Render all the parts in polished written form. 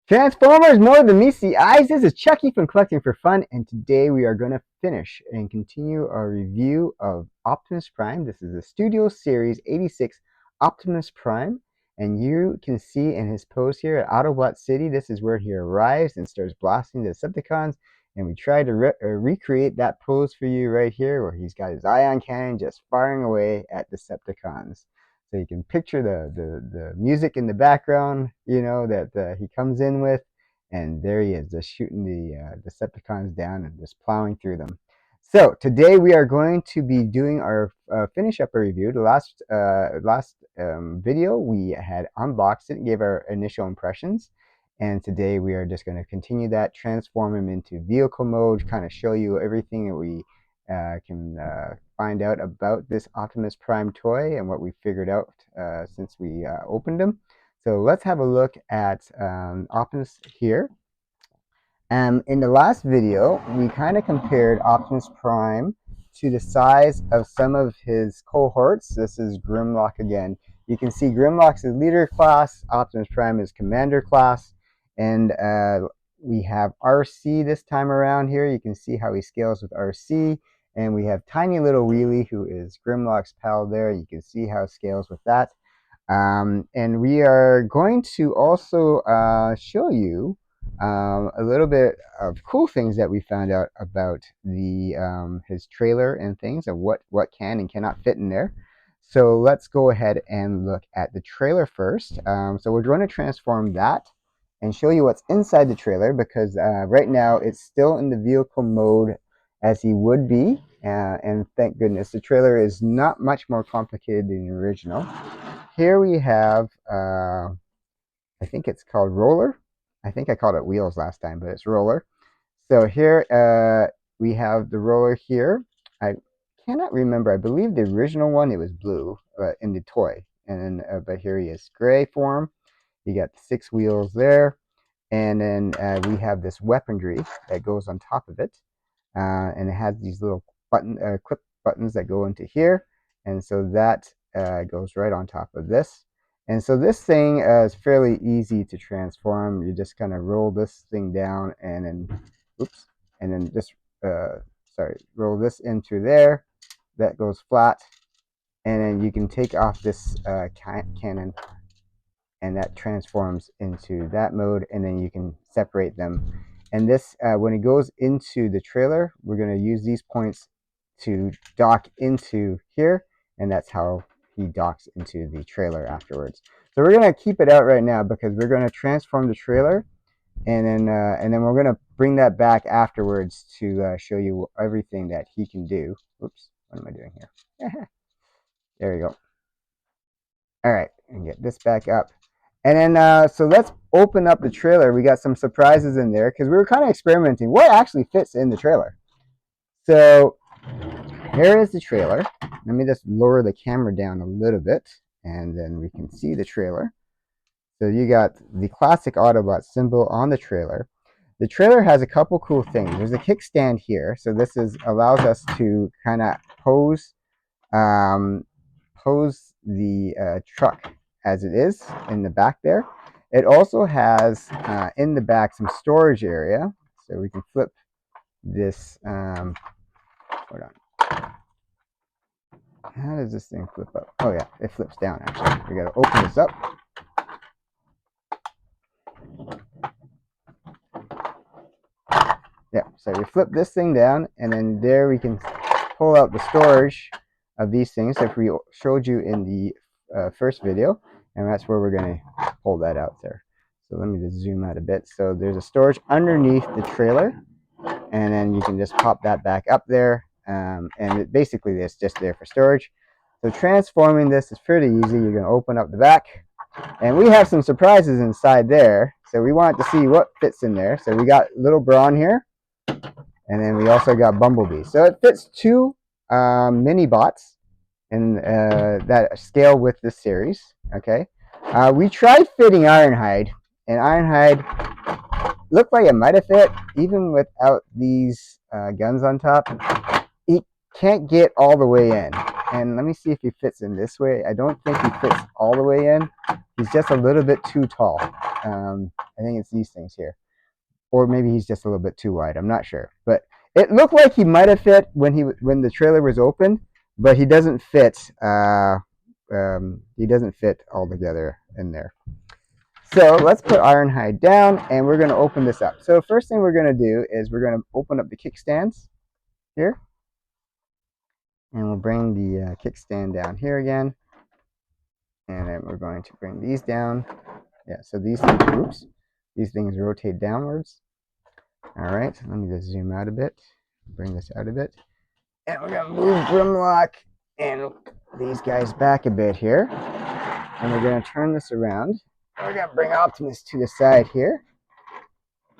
Transformers, more than meets the eyes. This is Chucky from Collecting for Fun, and today we are going to finish and continue our review of Optimus Prime. This is the Studio Series 86 Optimus Prime, and you can see in his pose here at Autobot City, this is where he arrives and starts blasting the Decepticons, and we tried to recreate that pose for you right here, where he's got his ion cannon just firing away at Decepticons. So you can picture the music in the background, you know, that he comes in with, and there he is, just shooting the Decepticons down and just plowing through them. So today we are going to be doing our finish up a review. The last video we had unboxed it and gave our initial impressions, and today we are just going to continue that, transform him into vehicle mode, kind of show you everything that we can find out about this Optimus Prime toy and what we figured out since we opened him. So let's have a look at Optimus here. In the last video, we kind of compared Optimus Prime to the size of some of his cohorts. This is Grimlock again. You can see Grimlock's leader class, Optimus Prime is commander class, and we have RC this time around here. You can see how he scales with RC. And we have tiny little Wheelie, who is Grimlock's pal there. You can see how it scales with that. And we are going to also show you a little bit of cool things that we found out about the his trailer and things, of what can and cannot fit in there. So let's go ahead and look at the trailer first. So we're going to transform that and show you what's inside the trailer, because right now it's still in the vehicle mode as he would be, and thank goodness the trailer is not much more complicated than the original. Here we have, I think it's called Roller. I think I called it Wheels last time, but it's Roller. So here we have the Roller here. I cannot remember. I believe the original one, it was blue in the toy, and then but here he is, gray form. You got 6 wheels there, and then we have this weaponry that goes on top of it. And it has these little clip buttons that go into here, and so that goes right on top of this. And so this thing is fairly easy to transform. You just kind of roll this thing down, and then, oops, and then just roll this into there. That goes flat, and then you can take off this cannon, and that transforms into that mode, and then you can separate them. And this, when it goes into the trailer, we're going to use these points to dock into here, and that's how he docks into the trailer afterwards. So we're going to keep it out right now, because we're going to transform the trailer, and then we're going to bring that back afterwards to show you everything that he can do. Oops, what am I doing here? There we go. All right, and get this back up. And then, so let's open up the trailer. We got some surprises in there, because we were kind of experimenting what actually fits in the trailer. So here is the trailer. Let me just lower the camera down a little bit, and then we can see the trailer. So you got the classic Autobot symbol on the trailer. The trailer has a couple cool things. There's a kickstand here, so this allows us to kind of pose the truck as it is in the back there. It also has in the back some storage area, so we can flip this. Hold on. How does this thing flip up? Oh yeah, it flips down actually. We got to open this up. Yeah, so we flip this thing down, and then there we can pull out the storage of these things if we showed you in the first video, and that's where we're going to pull that out there. So let me just zoom out a bit. So there's a storage underneath the trailer, and then you can just pop that back up there, and basically it's just there for storage. So transforming this is pretty easy. You're going to open up the back, and we have some surprises inside there, so we wanted to see what fits in there. So we got little Brawn here, and then we also got Bumblebee. So it fits 2 mini bots and that scale with this series. Okay, we tried fitting Ironhide, and Ironhide looked like it might have fit even without these guns on top. It can't get all the way in. and let me see if he fits in this way. I don't think he fits all the way in. He's just a little bit too tall. I think it's these things here, or maybe he's just a little bit too wide. I'm not sure, but it looked like he might have fit when the trailer was open, but he doesn't fit. He doesn't fit all together in there. So let's put Ironhide down, and we're going to open this up. So first thing we're going to do is we're going to open up the kickstands here, and we'll bring the kickstand down here again, and then we're going to bring these down. Yeah, so these things rotate downwards. All right, let me just zoom out a bit, bring this out a bit, and we're going to move Grimlock and these guys back a bit here, and we're going to turn this around. We're going to bring Optimus to the side here.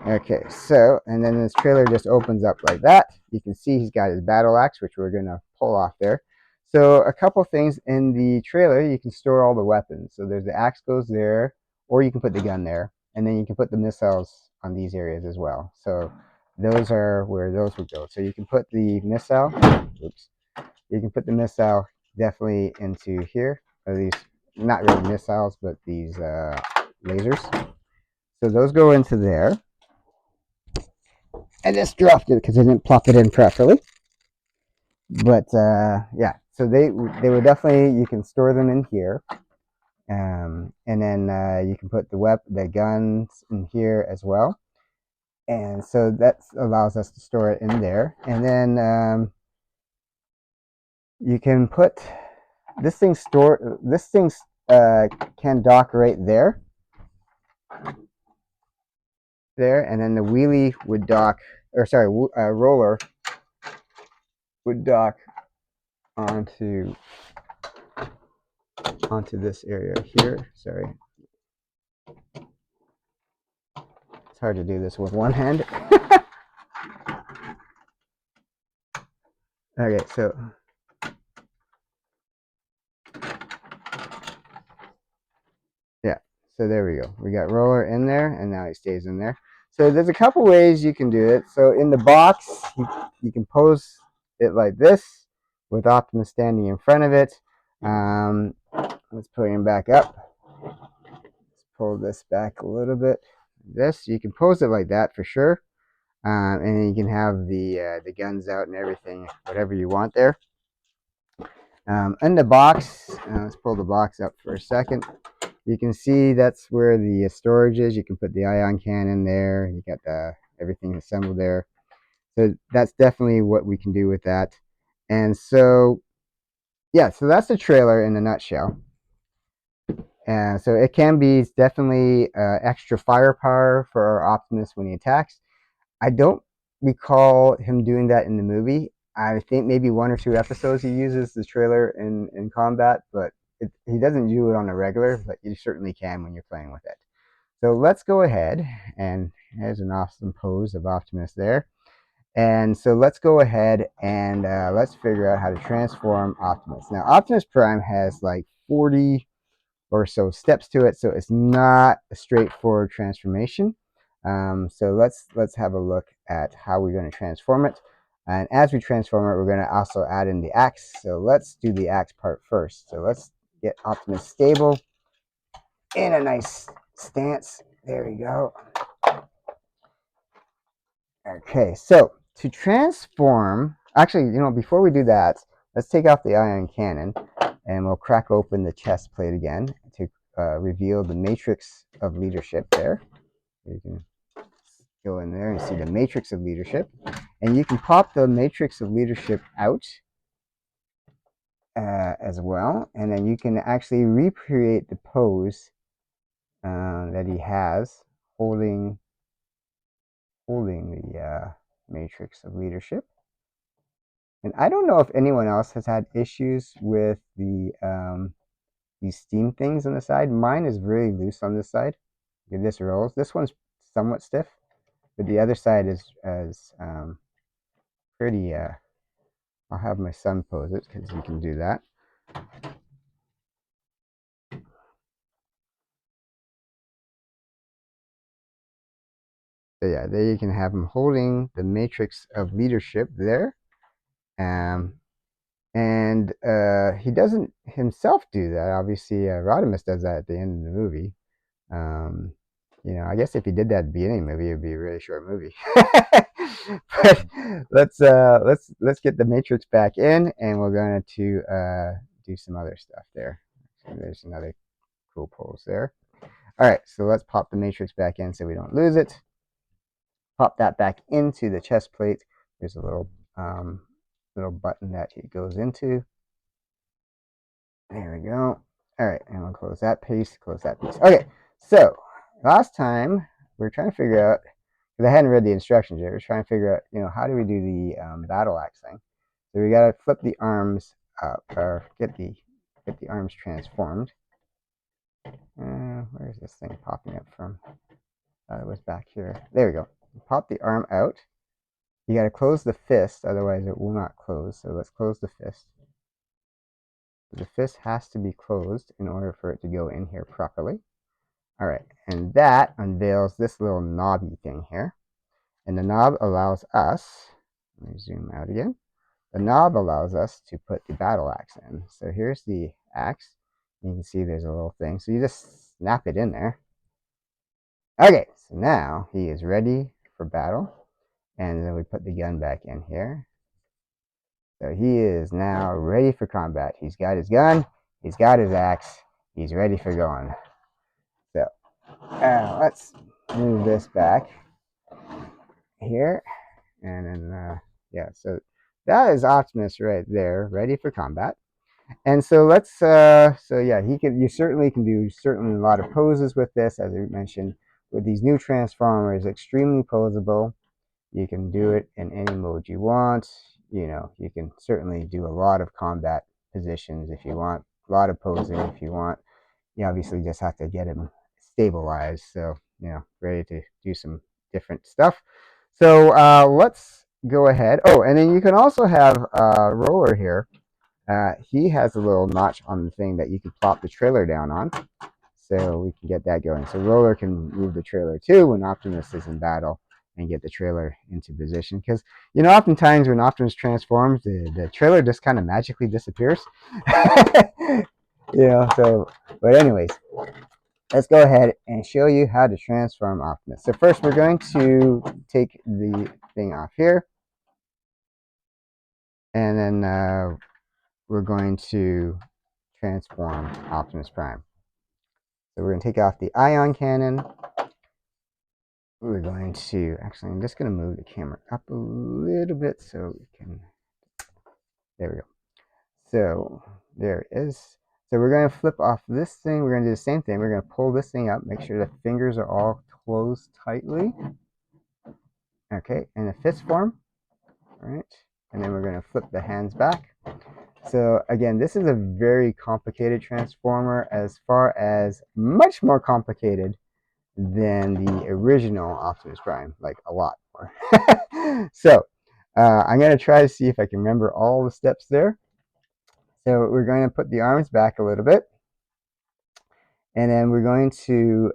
Okay, so, and then this trailer just opens up like that. You can see he's got his battle axe, which we're going to pull off there. So a couple things in the trailer, you can store all the weapons. So there's the axe goes there, or you can put the gun there, and then you can put the missiles on these areas as well. So those are where those would go. So you can put the missile, oops, you can put the missile definitely into here, or these, not really missiles, but these lasers. So those go into there. I just dropped it because I didn't plop it in properly. But yeah, so they were definitely, you can store them in here. And then you can put the guns in here as well. And so that allows us to store it in there. And then you can put this thing can dock right there. There, and then the wheelie would dock, or sorry, roller would dock onto this area here. Sorry, it's hard to do this with one hand. Okay, so yeah, so there we go. We got roller in there, and now he stays in there. So there's a couple ways you can do it. So in the box, you can pose it like this with Optimus standing in front of it. Let's put him back up. Let's pull this back a little bit. You can pose it like that for sure. And then you can have the guns out and everything, whatever you want there. In the box, let's pull the box up for a second. You can see that's where the storage is. You can put the ion cannon there. You got everything assembled there. So that's definitely what we can do with that. And so, yeah, so that's the trailer in a nutshell. And so it can be definitely extra firepower for our Optimus when he attacks. I don't recall him doing that in the movie. I think maybe 1 or 2 episodes he uses the trailer in combat, but he doesn't do it on a regular, but you certainly can when you're playing with it. So let's go ahead, and there's an awesome pose of Optimus there. And so let's go ahead and let's figure out how to transform Optimus. Now, Optimus Prime has like 40 or so steps to it, so it's not a straightforward transformation. So let's have a look at how we're going to transform it. And as we transform it, we're going to also add in the axe. So let's do the axe part first. So let's get Optimus stable in a nice stance. There we go. Okay, so to transform, actually, before we do that, let's take off the ion cannon, and we'll crack open the chest plate again to reveal the matrix of leadership there. You can go in there and see the matrix of leadership, and you can pop the matrix of leadership out as well, and then you can actually recreate the pose that he has holding the matrix of leadership. And I don't know if anyone else has had issues with these steam things on the side. Mine is really loose on this side. This rolls. This one's somewhat stiff, but the other side is pretty. I'll have my son pose it because he can do that. So yeah, there you can have him holding the matrix of leadership there. And he doesn't himself do that. Obviously, Rodimus does that at the end of the movie. Um, I guess if he did that at the beginning of the movie, it would be a really short movie. But let's get the Matrix back in, and we're going to do some other stuff there. So there's another cool pose there. All right, so let's pop the Matrix back in so we don't lose it. Pop that back into the chest plate. There's a little button that it goes into. There we go. All right, and we'll close that piece, close that piece. Okay, so last time we were trying to figure out, because I hadn't read the instructions yet, we were trying to figure out, how do we do the battle axe thing? So we got to flip the arms up, or get the arms transformed. Where's this thing popping up from? It was back here. There we go. Pop the arm out. You got to close the fist, otherwise it will not close. So let's close the fist. The fist has to be closed in order for it to go in here properly. All right, and that unveils this little knobby thing here. And the knob allows us, let me zoom out again. The knob allows us to put the battle axe in. So here's the axe. You can see there's a little thing. So you just snap it in there. Okay, so now he is ready for battle. And then we put the gun back in here. So he is now ready for combat. He's got his gun, he's got his axe, he's ready for going. So let's move this back here. And then, yeah, so that is Optimus right there, ready for combat. And so so yeah, you certainly can do a lot of poses with this, as I mentioned, with these new Transformers, extremely posable. You can do it in any mode you want. You can certainly do a lot of combat positions if you want, a lot of posing if you want. You obviously just have to get him stabilized, so ready to do some different stuff. So let's go ahead. Oh, and then you can also have Roller here. He has a little notch on the thing that you can plop the trailer down on, so we can get that going. So Roller can move the trailer too when Optimus is in battle and get the trailer into position. Because oftentimes when Optimus transforms, the trailer just kind of magically disappears. So but anyways, let's go ahead and show you how to transform Optimus. So first we're going to take the thing off here, and then we're going to transform Optimus Prime. So we're going to take off the ion cannon. We're going to, actually, I'm just going to move the camera up a little bit so we can, there we go. So there it is. So we're going to flip off this thing. We're going to do the same thing. We're going to pull this thing up, make sure the fingers are all closed tightly. Okay, in a fist form. All right, and then we're going to flip the hands back. So again, this is a very complicated transformer, as far as much more complicated than the original Optimus Prime, like a lot more. So I'm going to try to see if I can remember all the steps there. So we're going to put the arms back a little bit, and then we're going to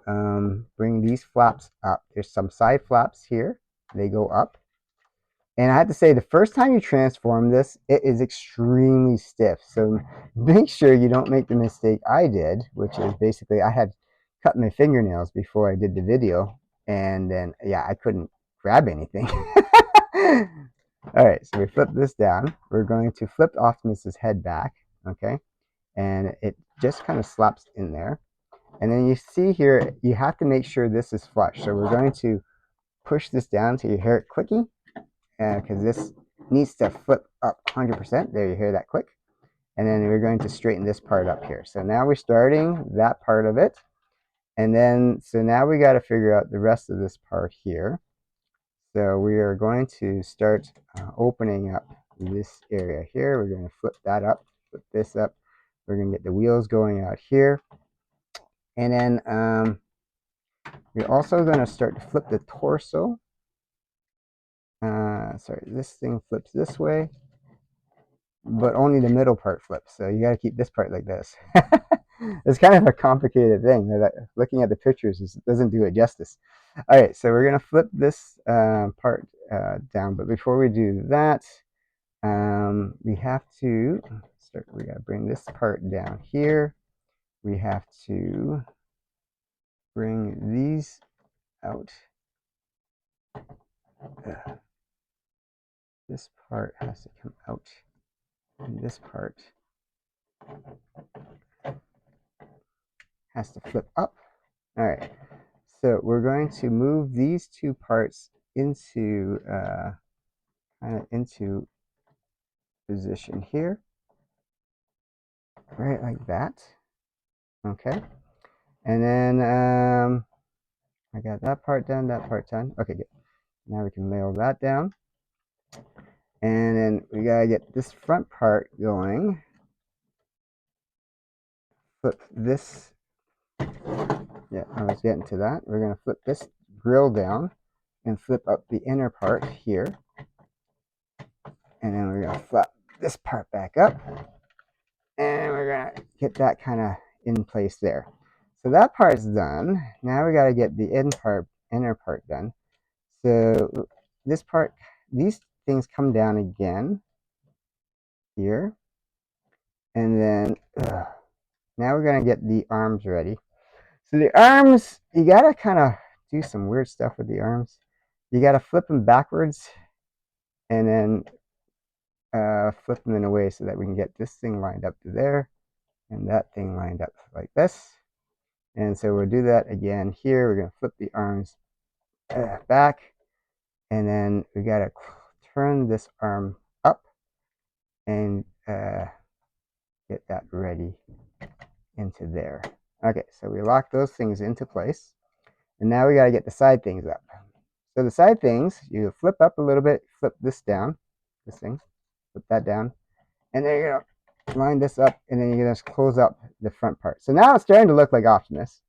bring these flaps up. There's some side flaps here. They go up. And I have to say, the first time you transform this, it is extremely stiff. So make sure you don't make the mistake I did, which is basically I had cut my fingernails before I did the video. And then, yeah, I couldn't grab anything. All right, so we flip this down. We're going to flip Optimus's head back, okay? And it just kind of slaps in there. And then you see here, you have to make sure this is flush. So we're going to push this down till you hear it clicking, because this needs to flip up 100%. There, you hear that click. And then we're going to straighten this part up here. So now we're starting that part of it. And then, so now we got to figure out the rest of this part here. So we are going to start opening up this area here. We're going to flip that up, flip this up. We're going to get the wheels going out here. And then we're also going to start to flip the torso. Sorry, this thing flips this way, but only the middle part flips. So you got to keep this part like this. It's kind of a complicated thing. Looking at the pictures doesn't do it justice. All right, so we're going to flip this part down. But before we do that, We have to start. We got to bring this part down here. We have to bring these out. This part has to come out, and this part has to flip up. All right, so we're going to move these two parts into kind of into position here, right like that. Okay, and then I got that part done, that part done. Okay, good. Now we can nail that down. And then we gotta get this front part going. Flip this. Yeah, I was getting to that. We're gonna flip this grill down and flip up the inner part here. And then we're gonna flip this part back up. And we're gonna get that kind of in place there. So that part's done. Now we gotta get the inner part done. So this part, these things come down again here. And then now we're gonna get the arms ready. So the arms, you gotta kind of do some weird stuff with the arms. You gotta flip them backwards and then flip them in a way so that we can get this thing lined up to there and that thing lined up like this. And so we'll do that again here. We're gonna flip the arms back, and then we gotta turn this arm up and get that ready into there. Okay, so we lock those things into place, and now we got to get the side things up. So the side things, you flip up a little bit, flip this down, this thing, flip that down, and then you're gonna line this up, and then you're gonna close up the front part. So now it's starting to look like Optimus.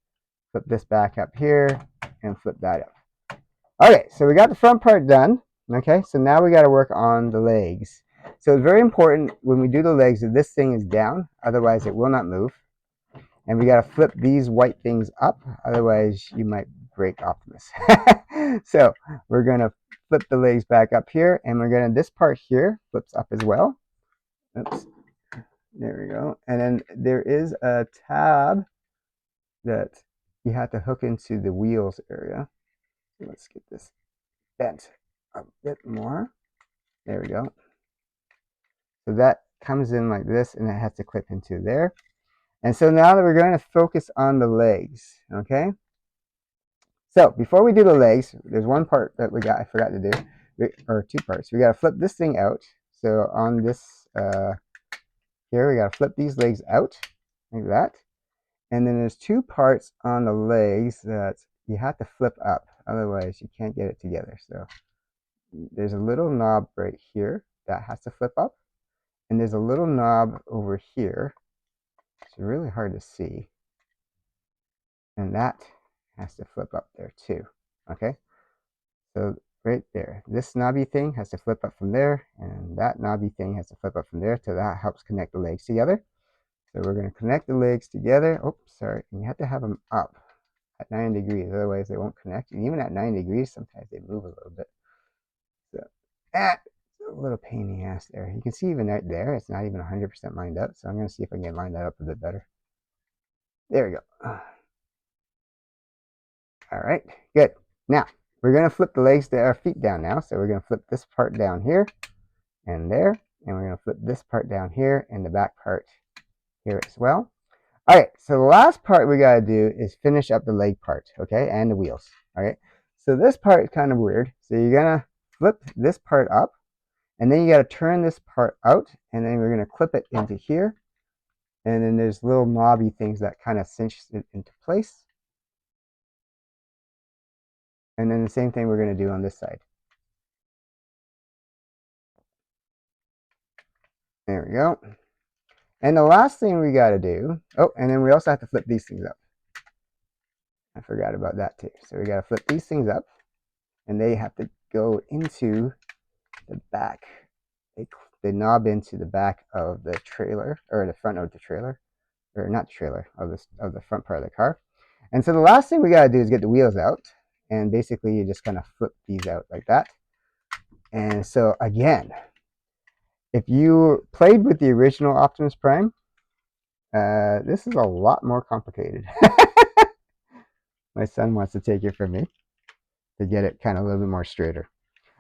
Flip this back up here, and flip that up. Okay, so we got the front part done. Okay, so now we got to work on the legs. So it's very important when we do the legs that this thing is down, otherwise it will not move. And we got to flip these white things up, otherwise you might break Optimus. So we're going to flip the legs back up here, and we're going to, this part here flips up as well. Oops, there we go. And then there is a tab that you have to hook into the wheels area. So let's get this bent a bit more. There we go. So that comes in like this, and it has to clip into there. And so now that we're going to focus on the legs, okay? So before we do the legs, there's one part that I forgot to do, or two parts. We got to flip this thing out. So on this here, we got to flip these legs out like that. And then there's two parts on the legs that you have to flip up, otherwise you can't get it together. So there's a little knob right here that has to flip up, and there's a little knob over here. It's really hard to see, and that has to flip up there too. Okay, so right there, this knobby thing has to flip up from there, and that knobby thing has to flip up from there. So that helps connect the legs together. So we're going to connect the legs together. Oh, sorry, and you have to have them up at 90 degrees, otherwise they won't connect. And even at 90 degrees, sometimes they move a little bit. So that's a little pain in the ass there. You can see even right there, it's not even 100% lined up. So I'm going to see if I can line that up a bit better. There we go. All right, good. Now we're going to flip the legs to our feet down now. So we're going to flip this part down here and there, and we're going to flip this part down here and the back part here as well. All right, so the last part we got to do is finish up the leg part, okay, and the wheels. All right, so this part is kind of weird. So you're going to flip this part up, and then you got to turn this part out, and then we're going to clip it into here. And then there's little knobby things that kind of cinch it into place. And then the same thing we're going to do on this side. There we go. And the last thing we got to do, oh, and then we also have to flip these things up. I forgot about that too. So we got to flip these things up, and they have to go into the back. They knob into the back of the trailer, or the front of the trailer, or not the trailer, of the front part of the car. And so the last thing we got to do is get the wheels out, and basically you just kind of flip these out like that. And so again, if you played with the original Optimus Prime, this is a lot more complicated. My son wants to take it from me to get it kind of a little bit more straighter.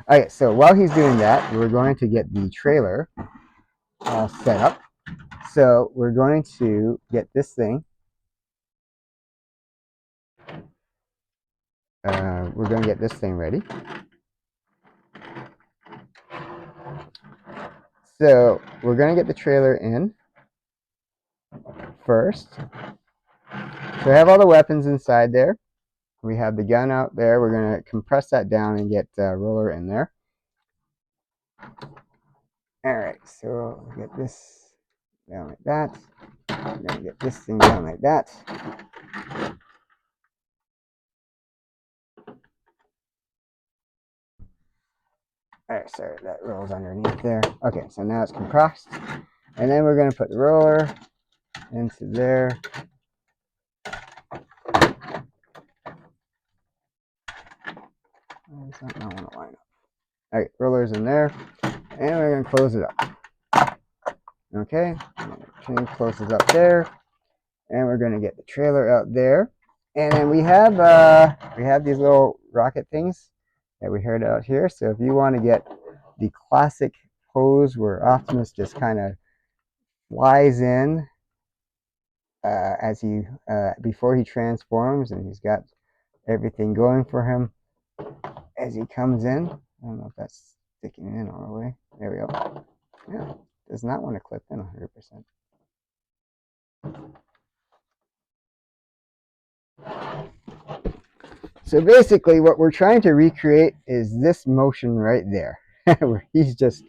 Okay, so while he's doing that, we're going to get the trailer all set up. So we're going to get this thing. We're going to get this thing ready. So we're going to get the trailer in first. So we have all the weapons inside there. We have the gun out there. We're going to compress that down and get roller in there. All right, so we'll get this down like that. We're going to get this thing down like that. All right, sorry, that rolls underneath there. Okay, so now it's compressed. And then we're going to put the roller into there. Does not want to line up. All right, roller's in there. And we're going to close it up. Okay, chain closes up there. And we're going to get the trailer out there. And then we have these little rocket things that we heard out here. So if you want to get the classic pose where Optimus just kind of flies in as he before he transforms, and he's got everything going for him as he comes in. I don't know if that's sticking in all the way. There we go. Yeah, does not want to clip in 100%. So basically what we're trying to recreate is this motion right there, where he's just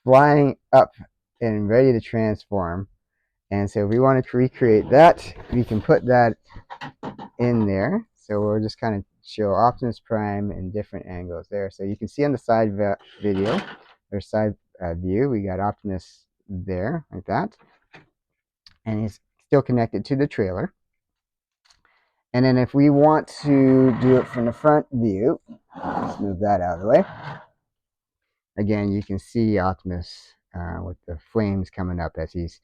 flying up and ready to transform. And so if we want to recreate that, we can put that in there. So we'll just kind of show Optimus Prime in different angles there. So you can see on the side video, or side view, we got Optimus there, like that. And he's still connected to the trailer. And then if we want to do it from the front view, let's move that out of the way. Again, you can see Optimus with the flames coming up as he's,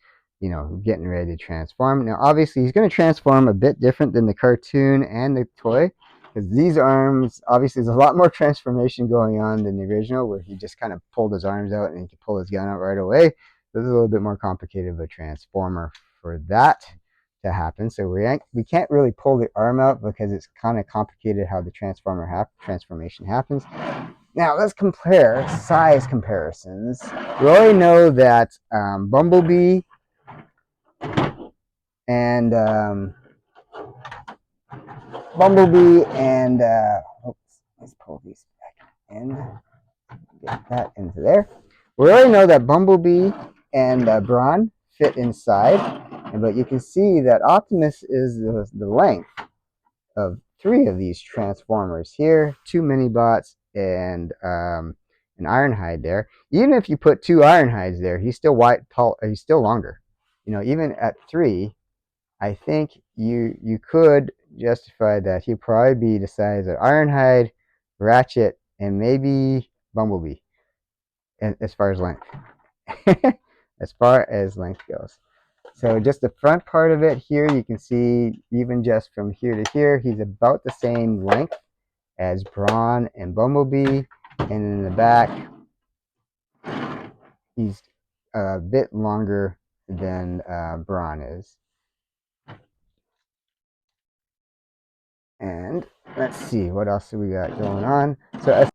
getting ready to transform. Now, obviously, he's going to transform a bit different than the cartoon and the toy, because these arms, obviously, there's a lot more transformation going on than the original, where he just kind of pulled his arms out and he could pull his gun out right away. This is a little bit more complicated of a transformer for that to happen. So we can't really pull the arm out because it's kind of complicated how the transformation happens. Now let's compare size comparisons. We already know that Bumblebee and let's pull these back in. Get that into there. We already know that Bumblebee and Brawn fit inside, but you can see that Optimus is the length of 3 of these transformers here, 2 mini-bots and an Ironhide there. Even if you put 2 Ironhides there, he's still he's still longer. Even at 3, I think you could justify that he'd probably be the size of Ironhide, Ratchet, and maybe Bumblebee as far as length. As far as length goes. So just the front part of it here, you can see even just from here to here, he's about the same length as Brawn and Bumblebee. And in the back, he's a bit longer than Brawn is. And let's see, what else do we got going on? So